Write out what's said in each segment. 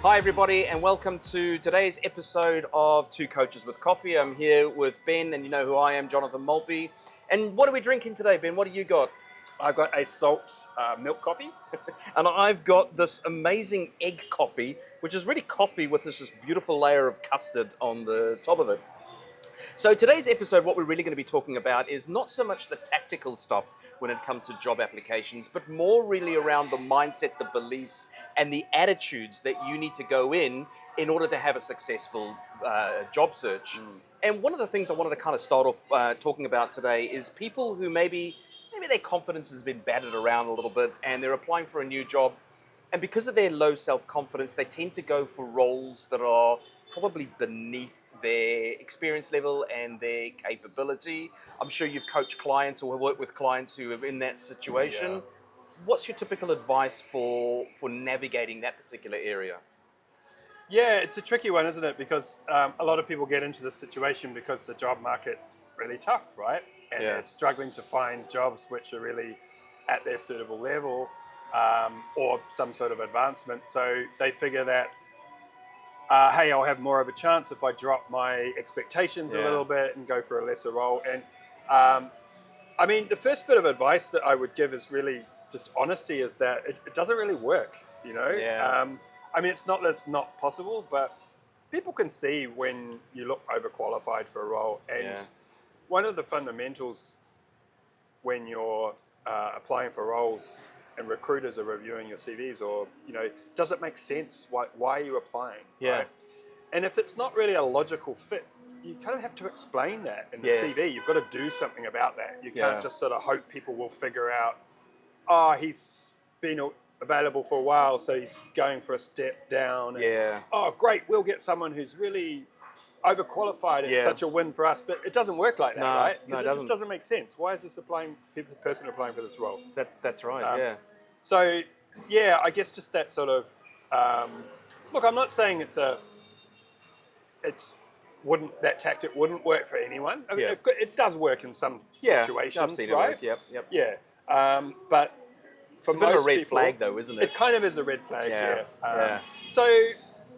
Hi everybody and welcome to today's episode of Two Coaches with Coffee. I'm here with Ben and you know who I am, Jonathan Maltby. And what are we drinking today, Ben? What do you got? I've got a salt milk coffee. And I've got this amazing egg coffee, which is really coffee with this beautiful layer of custard on the top of it. So today's episode, what we're really going to be talking about is not so much the tactical stuff when it comes to job applications, but more really around the mindset, the beliefs, and the attitudes that you need to go in order to have a successful job search. And one of the things I wanted to kind of start off talking about today is people who maybe their confidence has been battered around a little bit and they're applying for a new job. And because of their low self-confidence, they tend to go for roles that are probably beneath their experience level and their capability. I'm sure you've coached clients or worked with clients who are in that situation. Yeah. What's your typical advice for navigating that particular area? Yeah, it's a tricky one, isn't it? Because a lot of people get into this situation because the job market's really tough, right? And Yeah. they're struggling to find jobs which are really at their suitable level or some sort of advancement. So they figure that, hey, I'll have more of a chance if I drop my expectations a Yeah. little bit and go for a lesser role. And I mean, the first bit of advice that I would give is really just honesty, is that it doesn't really work, you know? Yeah. I mean, it's not that it's not possible, but people can see when you look overqualified for a role. And Yeah. one of the fundamentals when you're applying for roles and recruiters are reviewing your CVs, or, you know, does it make sense? Why are you applying? Yeah. Right? And if it's not really a logical fit, you kind of have to explain that in the Yes. CV. You've got to do something about that. You Yeah. can't just sort of hope people will figure out, oh, he's been available for a while, so he's going for a step down. And, Yeah. oh, great, we'll get someone who's really overqualified. It's Yeah. such a win for us. But it doesn't work like that, No, right? no, Because it it just doesn't. doesn't make sense. Why is this person applying for this role? That's right. Yeah. So, yeah, I guess just that sort of look. I'm not saying that tactic wouldn't work for anyone. I mean, Yeah. it does work in some Yeah. situations, I've seen it right? work. Yep. Yep. Yeah, but for It's a bit of a most red people, flag, though, isn't it? it kind of is a red flag. Yeah, yeah. So,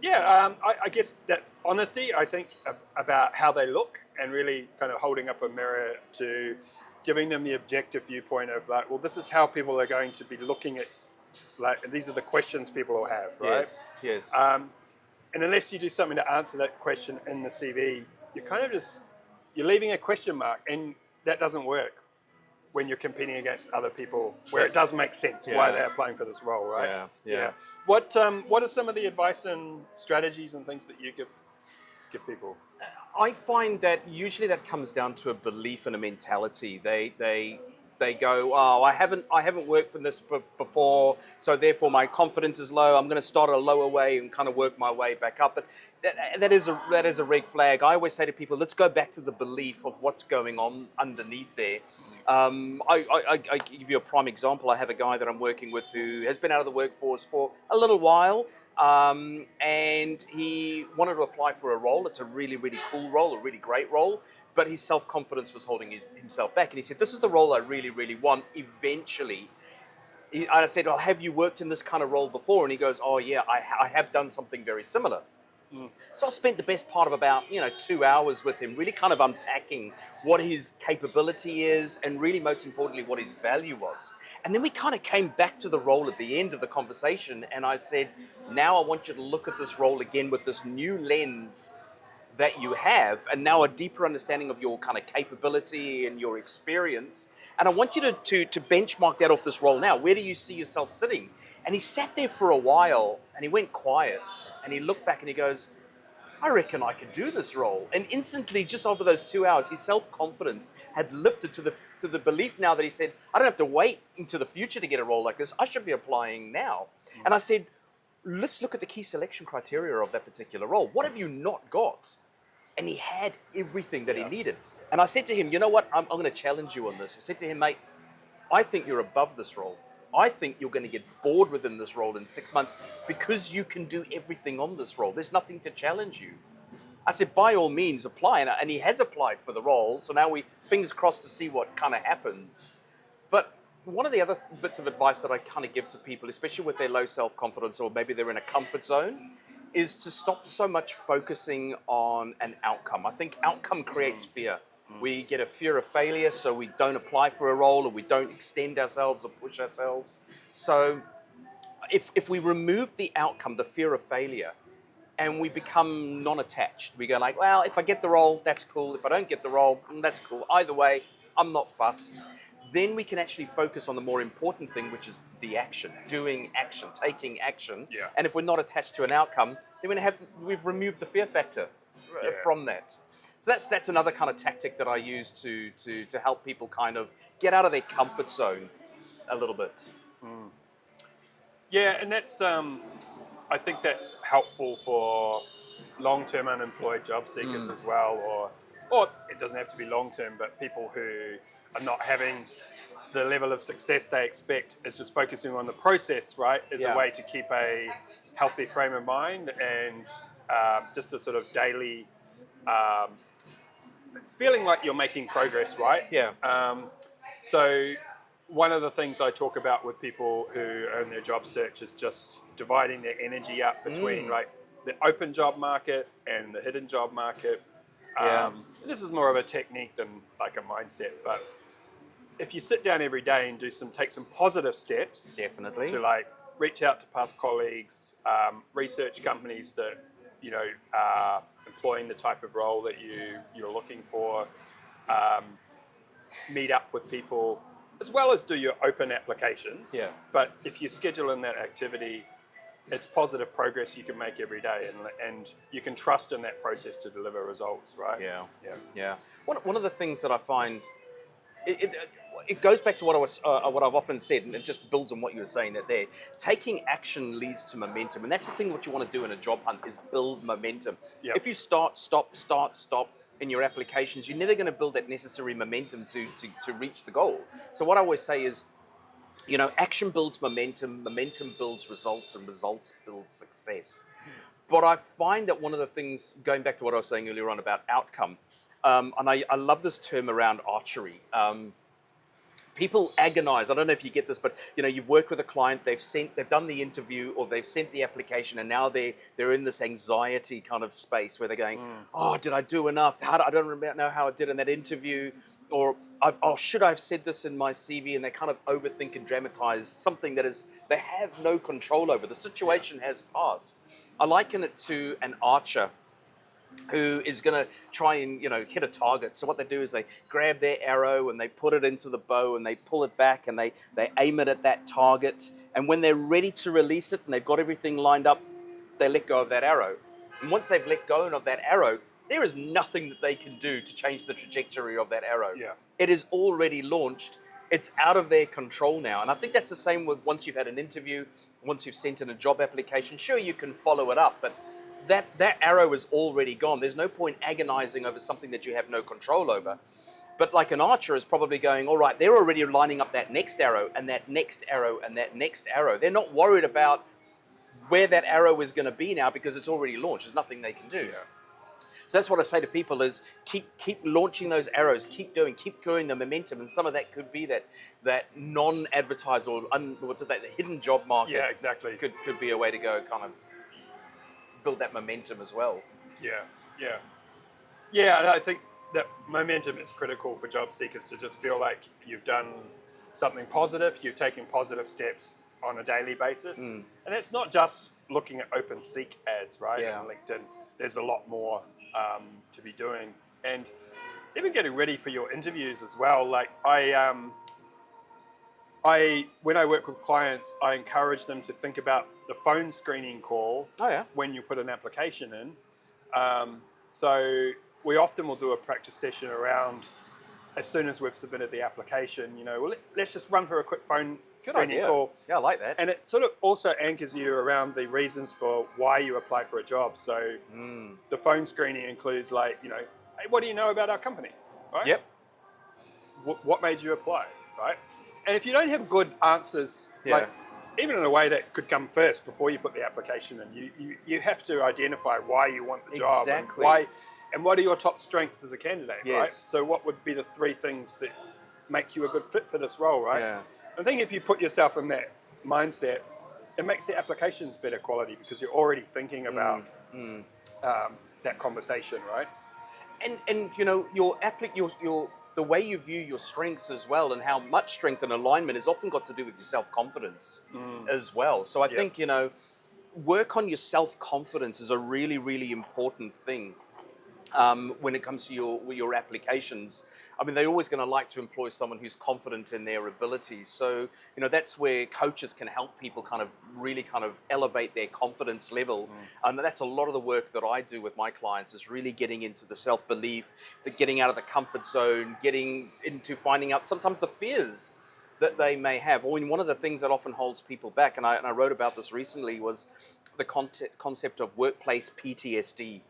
I guess that honesty, I think, about how they look and really kind of holding up a mirror to giving them the objective viewpoint of like, well, this is how people are going to be looking at, like, these are the questions people will have, right? Yes. Yes. And unless you do something to answer that question in the CV, you're kind of you're leaving a question mark, and that doesn't work when you're competing against other people where it does make sense why Yeah. they're applying for this role, right? Yeah. What are some of the advice and strategies and things that you give people? I find that usually that comes down to a belief and a mentality. They go, oh, I haven't worked for this before, so therefore my confidence is low. I'm going to start at a lower way and kind of work my way back up. But that is a red flag. I always say to people, let's go back to the belief of what's going on underneath there. I give you a prime example. I have a guy that I'm working with who has been out of the workforce for a little while, and he wanted to apply for a role. It's a really, really cool role, a really great role, but his self-confidence was holding himself back. And he said, this is the role I really, really want eventually. I said, oh, have you worked in this kind of role before? And he goes, oh yeah, I have done something very similar. So I spent the best part of about 2 hours with him, really kind of unpacking what his capability is and really most importantly what his value was. And then we kind of came back to the role at the end of the conversation, and I said, now I want you to look at this role again with this new lens that you have, and now a deeper understanding of your kind of capability and your experience. And I want you to benchmark that off this role now. Where do you see yourself sitting? And he sat there for a while and he went quiet and he looked back and he goes, I reckon I could do this role. And instantly, just over those 2 hours, his self-confidence had lifted to the belief now that he said, I don't have to wait into the future to get a role like this. I should be applying now. And I said, let's look at the key selection criteria of that particular role. What have you not got? And he had everything that he needed. And I said to him, you know what? I'm going to challenge you on this. I said to him, mate, I think you're above this role. I think you're going to get bored within this role in 6 months because you can do everything on this role. There's nothing to challenge you. I said, by all means, apply. And he has applied for the role. So now fingers crossed to see what kind of happens. But one of the other bits of advice that I kind of give to people, especially with their low self-confidence or maybe they're in a comfort zone, is to stop so much focusing on an outcome. I think outcome creates fear. We get a fear of failure, so we don't apply for a role, or we don't extend ourselves or push ourselves. So if we remove the outcome, the fear of failure, and we become non-attached, we go like, well, if I get the role, that's cool. If I don't get the role, that's cool. Either way, I'm not fussed. Then we can actually focus on the more important thing, which is the action, doing action, taking action. Yeah. And if we're not attached to an outcome, then we've removed the fear factor from that. So that's another kind of tactic that I use to help people kind of get out of their comfort zone a little bit. Yeah, and that's I think that's helpful for long-term unemployed job seekers as well, or it doesn't have to be long-term, but people who are not having the level of success they expect, is just focusing on the process, right, is a way to keep a healthy frame of mind and just a sort of daily feeling like you're making progress, right? Yeah. So one of the things I talk about with people who are in their job search is just dividing their energy up between like the open job market and the hidden job market. This is more of a technique than like a mindset, but if you sit down every day and take some positive steps, Definitely, to like reach out to past colleagues, research companies that are employing the type of role that you're looking for, meet up with people, as well as do your open applications. Yeah. But if you schedule in that activity, it's positive progress you can make every day, and you can trust in that process to deliver results, right? Yeah. One of the things that I find, it goes back to what I've often said, and it just builds on what you were saying there. Taking action leads to momentum, and that's the thing. What you want to do in a job hunt is build momentum. Yep. If you start, stop in your applications, you're never going to build that necessary momentum to reach the goal. So what I always say is, action builds momentum, momentum builds results, and results build success. But I find that one of the things, going back to what I was saying earlier on about outcome, and I love this term around archery. People agonize. I don't know if you get this, but you've worked with a client, they've done the interview, or they've sent the application, and now they're in this anxiety kind of space where they're going, oh, did I do enough? I don't know how I did in that interview, or should I have said this in my CV? And they kind of overthink and dramatize something that they have no control over. The situation has passed. I liken it to an archer who is going to try and hit a target. So what they do is they grab their arrow and they put it into the bow and they pull it back and they aim it at that target. And when they're ready to release it and they've got everything lined up, they let go of that arrow. And once they've let go of that arrow, there is nothing that they can do to change the trajectory of that arrow. Yeah. It is already launched. It's out of their control now. And I think that's the same with once you've had an interview, once you've sent in a job application. Sure, you can follow it up, but that arrow is already gone. There's no point agonizing over something that you have no control over. But like an archer is probably going, all right, they're already lining up that next arrow and that next arrow and that next arrow. They're not worried about where that arrow is going to be now because it's already launched. There's nothing they can do. Yeah. So that's what I say to people is keep launching those arrows, keep growing the momentum. And some of that could be that non-advertised or the hidden job market. Yeah, exactly. Could be a way to go kind of build that momentum as well. Yeah, and I think that momentum is critical for job seekers to just feel like you've done something positive, you've taken positive steps on a daily basis. And it's not just looking at open seek ads, right, on LinkedIn. There's a lot more to be doing. And even getting ready for your interviews as well. Like when I work with clients, I encourage them to think about the phone screening call when you put an application in. So we often will do a practice session around, as soon as we've submitted the application, let's just run through a quick phone screening call. Yeah, I like that. And it sort of also anchors you around the reasons for why you apply for a job. So the phone screening includes like, hey, what do you know about our company? Right? Yep. What made you apply? Right? And if you don't have good answers, like even in a way that could come first before you put the application in, you have to identify why you want the job. Exactly. And what are your top strengths as a candidate, right? Yes. So what would be the 3 things that make you a good fit for this role, right? Yeah. I think if you put yourself in that mindset, it makes the applications better quality because you're already thinking about that conversation, right? And you know, your the way you view your strengths as well, and how much strength and alignment is often got to do with your self-confidence as well. So I think, you know, work on your self-confidence is a really, really important thing when it comes to your applications. I mean, they're always going to like to employ someone who's confident in their abilities. So, you know, that's where coaches can help people kind of really kind of elevate their confidence level. And that's a lot of the work that I do with my clients, is really getting into the self-belief, the getting out of the comfort zone, getting into finding out sometimes the fears that they may have. Or one of the things that often holds people back, and I wrote about this recently, was the concept of workplace PTSD.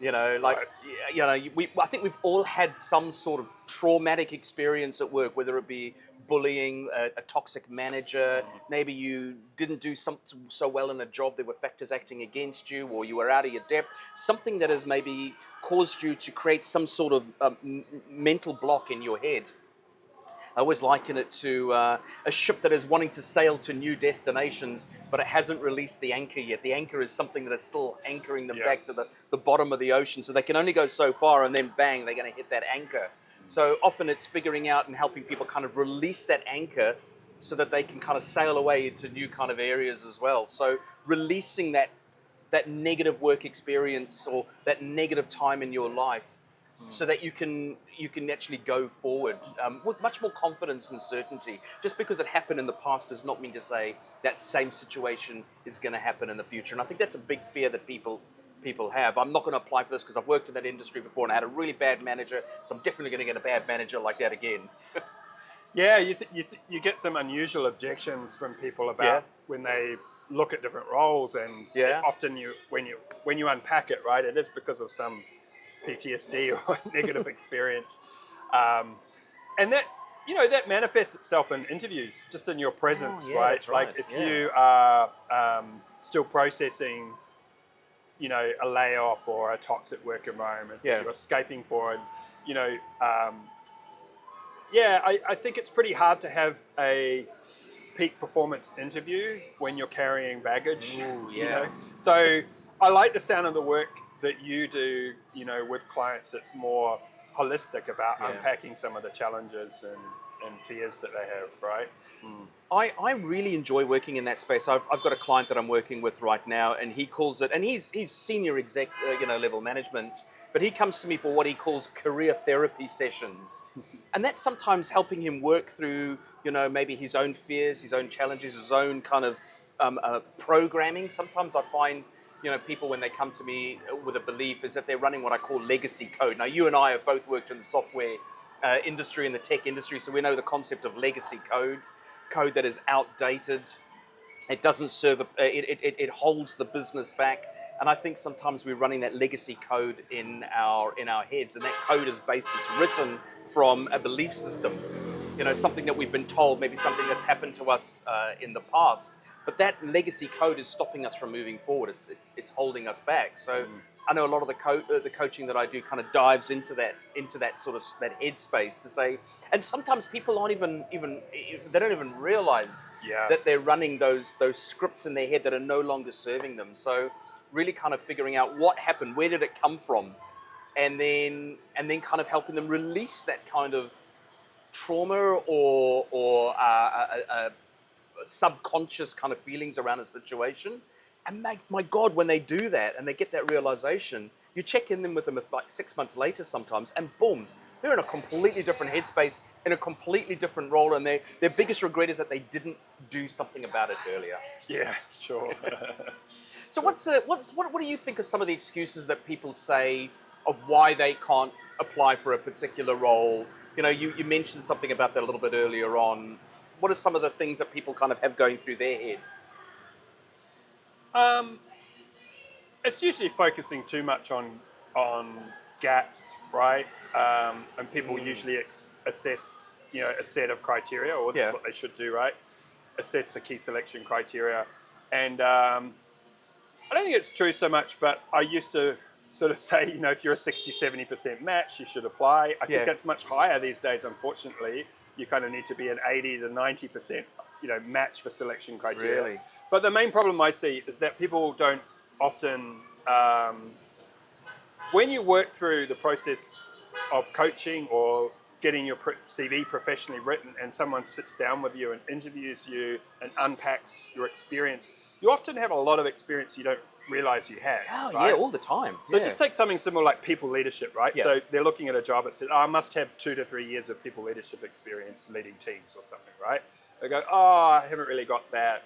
You know, like, you know, I think we've all had some sort of traumatic experience at work, whether it be bullying, a toxic manager, maybe you didn't do something so well in a job, there were factors acting against you, or you were out of your depth, something that has maybe caused you to create some sort of mental block in your head. I always liken it to a ship that is wanting to sail to new destinations, but it hasn't released the anchor yet. The anchor is something that is still anchoring them back to the bottom of the ocean. So they can only go so far, and then bang, they're going to hit that anchor. So often it's figuring out and helping people kind of release that anchor so that they can kind of sail away into new kind of areas as well. So releasing that negative work experience or that negative time in your life, so that you can actually go forward with much more confidence and certainty. Just because it happened in the past does not mean to say that same situation is going to happen in the future. And I think that's a big fear that people have. I'm not going to apply for this because I've worked in that industry before and I had a really bad manager, so I'm definitely going to get a bad manager like that again. Yeah, you get some unusual objections from people about when they look at different roles, and often when you unpack it, right, it is because of some PTSD or negative experience, and that, you know, that manifests itself in interviews, just in your presence, right? Like if you are still processing, you know, a layoff or a toxic work environment that you're escaping for, and you know, I think it's pretty hard to have a peak performance interview when you're carrying baggage. You know? So I like the sound of the work that you do, you know, with clients that's more holistic about unpacking some of the challenges and fears that they have, right? I really enjoy working in that space. I've got a client that I'm working with right now, and he calls it, and he's senior exec, level management, but he comes to me for what he calls career therapy sessions. And that's sometimes helping him work through, you know, maybe his own fears, his own challenges, his own kind of programming. Sometimes I find, you know, people, when they come to me with a belief, is that they're running what I call legacy code. Now, you and I have both worked in the software industry and the tech industry, so we know the concept of legacy code that is outdated. It doesn't serve, it holds the business back. And I think sometimes we're running that legacy code in our heads, and that code is basically, it's written from a belief system, you know, something that we've been told, maybe something that's happened to us in the past. But that legacy code is stopping us from moving forward. It's holding us back. So I know a lot of the coaching that I do kind of dives into that sort of that headspace to say, and sometimes people aren't even they don't even realize that they're running those scripts in their head that are no longer serving them. So really kind of figuring out what happened, where did it come from, and then kind of helping them release that kind of trauma or subconscious kind of feelings around a situation. And my God, when they do that and they get that realization, you check in with them like 6 months later sometimes, and boom, they're in a completely different headspace, in a completely different role, and their biggest regret is that they didn't do something about it earlier. Yeah, sure. So what do you think are some of the excuses that people say of why they can't apply for a particular role? You know, you mentioned something about that a little bit earlier on. What are some of the things that people kind of have going through their head? It's usually focusing too much on gaps, right? And people usually assess, you know, a set of criteria, or that's what they should do, right? Assess the key selection criteria. And I don't think it's true so much, but I used to sort of say, you know, if you're a 60-70% match, you should apply. I think that's much higher these days, unfortunately. You kind of need to be an 80 to 90%, you know, match for selection criteria. Really? But the main problem I see is that people don't often, when you work through the process of coaching or getting your CV professionally written, and someone sits down with you and interviews you and unpacks your experience, you often have a lot of experience you don't realize you have. Oh, right? yeah, all the time. So Yeah. just take something similar like people leadership, right? Yeah. So they're looking at a job that says, oh, I must have 2 to 3 years of people leadership experience leading teams or something, right? They go, oh, I haven't really got that.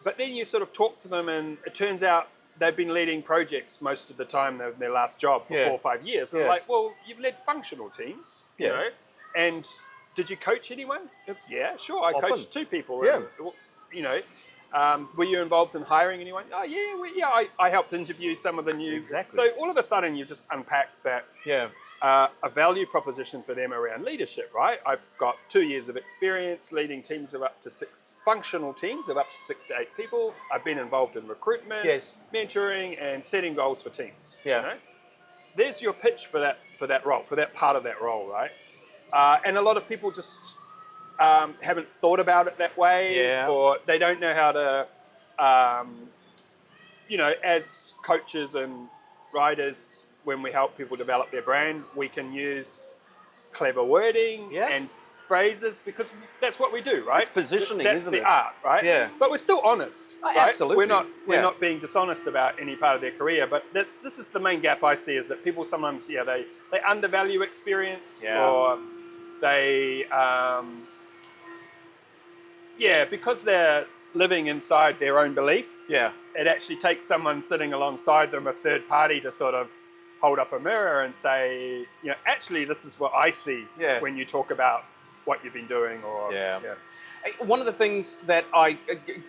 But then you sort of talk to them and it turns out they've been leading projects most of the time in their last job for 4 or 5 years. And Yeah. like, well, you've led functional teams, you Yeah. know, and did you coach anyone? Yeah, sure. I Often. coached 2 people. Yeah. And, you know, were you involved in hiring anyone? Oh, yeah, I helped interview some of the new. Exactly. So all of a sudden you just unpacked that Yeah. a value proposition for them around leadership, right? I've got 2 years of experience leading teams of up to 6 functional teams of up to 6 to 8 people. I've been involved in recruitment, Yes. mentoring, and setting goals for teams. Yeah. You know? There's your pitch for that role, for that part of that role, right? And a lot of people just haven't thought about it that way, Yeah. or they don't know how to, you know, as coaches and writers, when we help people develop their brand, we can use clever wording Yeah. and phrases because that's what we do, right? It's positioning, that's isn't the it? art, right? Yeah. But we're still honest, Oh, right? absolutely. We're Yeah. not being dishonest about any part of their career. But this is the main gap I see, is that people sometimes, they undervalue experience, Yeah. or they, because they're living inside their own belief. Yeah. It actually takes someone sitting alongside them, a third party, to sort of hold up a mirror and say, actually, this is what I see Yeah. when you talk about what you've been doing. Or Yeah. One of the things that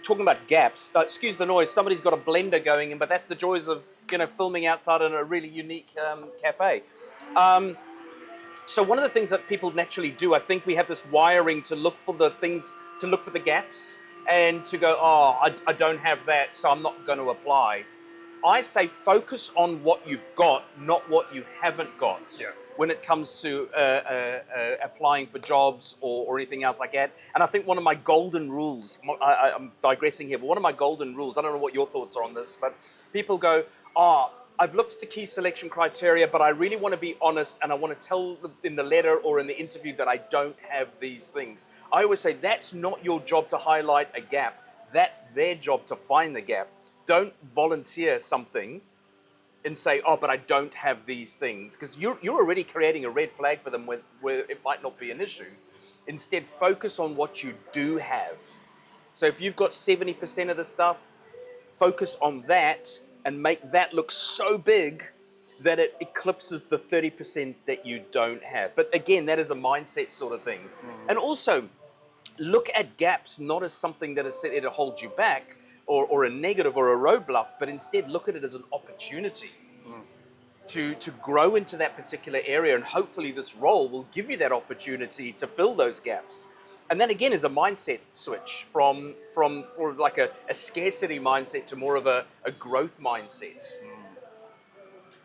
talking about gaps, excuse the noise, somebody's got a blender going in, but that's the joys of, filming outside in a really unique cafe. So one of the things that people naturally do, I think we have this wiring to look for the things, to look for the gaps and to go, I don't have that, so I'm not going to apply. I say focus on what you've got, not what you haven't got. Yeah. When it comes to applying for jobs or anything else like that. And I think one of my golden rules, I'm digressing here, but one of my golden rules, I don't know what your thoughts are on this, but people go, I've looked at the key selection criteria, but I really want to be honest and I want to tell them in the letter or in the interview that I don't have these things. I always say that's not your job to highlight a gap. That's their job to find the gap. Don't volunteer something and say, but I don't have these things, because you're already creating a red flag for them where it might not be an issue. Instead, focus on what you do have. So if you've got 70% of the stuff, focus on that and make that look so big that it eclipses the 30% that you don't have. But again, that is a mindset sort of thing. And also, look at gaps not as something that is there to hold you back, or a negative or a roadblock, but instead look at it as an opportunity to grow into that particular area, and hopefully this role will give you that opportunity to fill those gaps. And that again is a mindset switch from like a scarcity mindset to more of a growth mindset.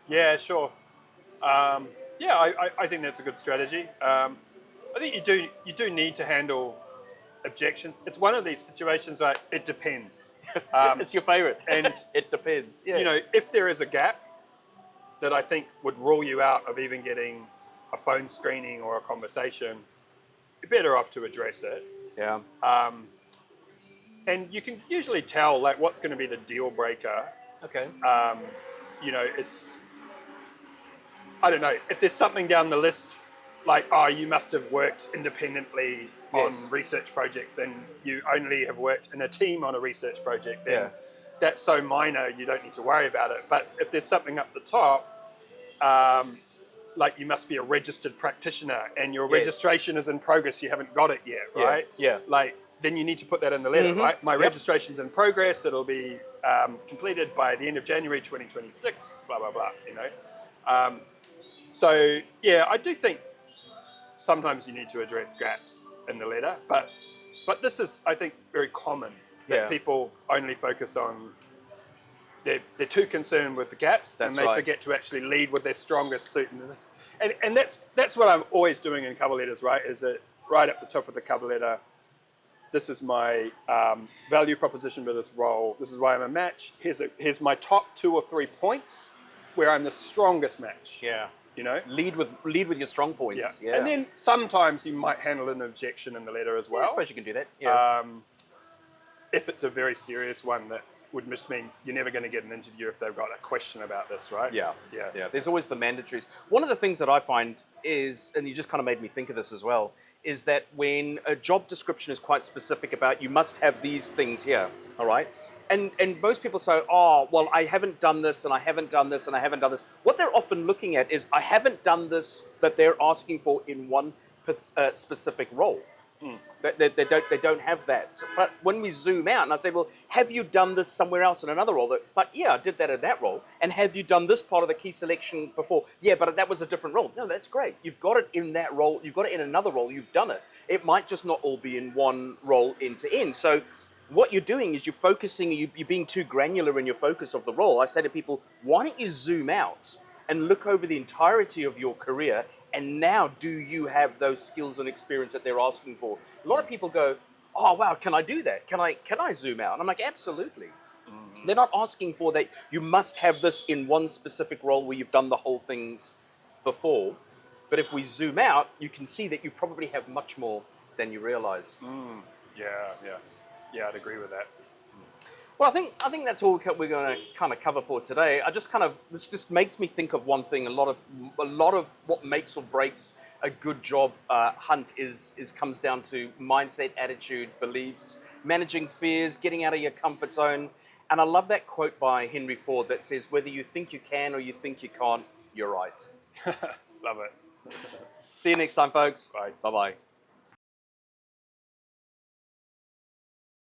Yeah, sure. I think that's a good strategy. I think you do need to handle objections. It's one of these situations like it depends. It's your favorite. And it depends. Yeah. If there is a gap that I think would rule you out of even getting a phone screening or a conversation, you're better off to address it. Yeah. And you can usually tell like what's going to be the deal breaker. Okay. It's, I don't know, if there's something down the list like, you must have worked independently on research projects and you only have worked in a team on a research project, then that's so minor you don't need to worry about it. But if there's something up the top, like you must be a registered practitioner and your registration is in progress, you haven't got it yet, right? Yeah. Like, then you need to put that in the letter, right? My registration's in progress, it'll be completed by the end of January 2026, blah, blah, blah, So, I do think sometimes you need to address gaps in the letter, but this is, I think, very common that people only focus on, they're too concerned with the gaps and they forget to actually lead with their strongest suit. And that's what I'm always doing in cover letters, right? Is that right up the top of the cover letter, this is my value proposition for this role. This is why I'm a match. Here's my top 2 or 3 points where I'm the strongest match. Yeah. You know? Lead with your strong points. Yeah. And then sometimes you might handle an objection in the letter as well. I suppose you can do that. Yeah. If it's a very serious one that would just mean you're never going to get an interview if they've got a question about this, right? Yeah. Yeah. There's always the mandatories. One of the things that I find is, and you just kind of made me think of this as well, is that when a job description is quite specific about you must have these things here, all right? And most people say, oh, well, I haven't done this, and I haven't done this, and I haven't done this. What they're often looking at is, I haven't done this that they're asking for in one specific role. They don't have that. So, but when we zoom out and I say, well, have you done this somewhere else in another role? Like, yeah, I did that in that role. And have you done this part of the key selection before? Yeah, but that was a different role. No, that's great. You've got it in that role. You've got it in another role. You've done it. It might just not all be in one role end to end. So what you're doing is you're focusing, you're being too granular in your focus of the role. I say to people, why don't you zoom out and look over the entirety of your career, and now do you have those skills and experience that they're asking for? A lot of people go, oh wow, can I do that? Can I zoom out? And I'm like, absolutely. They're not asking for that. You must have this in one specific role where you've done the whole things before. But if we zoom out, you can see that you probably have much more than you realize. Yeah, I'd agree with that. Well, I think that's all we're going to kind of cover for today. This just makes me think of one thing. A lot of what makes or breaks a good job hunt comes down to mindset, attitude, beliefs, managing fears, getting out of your comfort zone. And I love that quote by Henry Ford that says, whether you think you can or you think you can't, you're right. Love it. See you next time, folks. Bye. Bye-bye.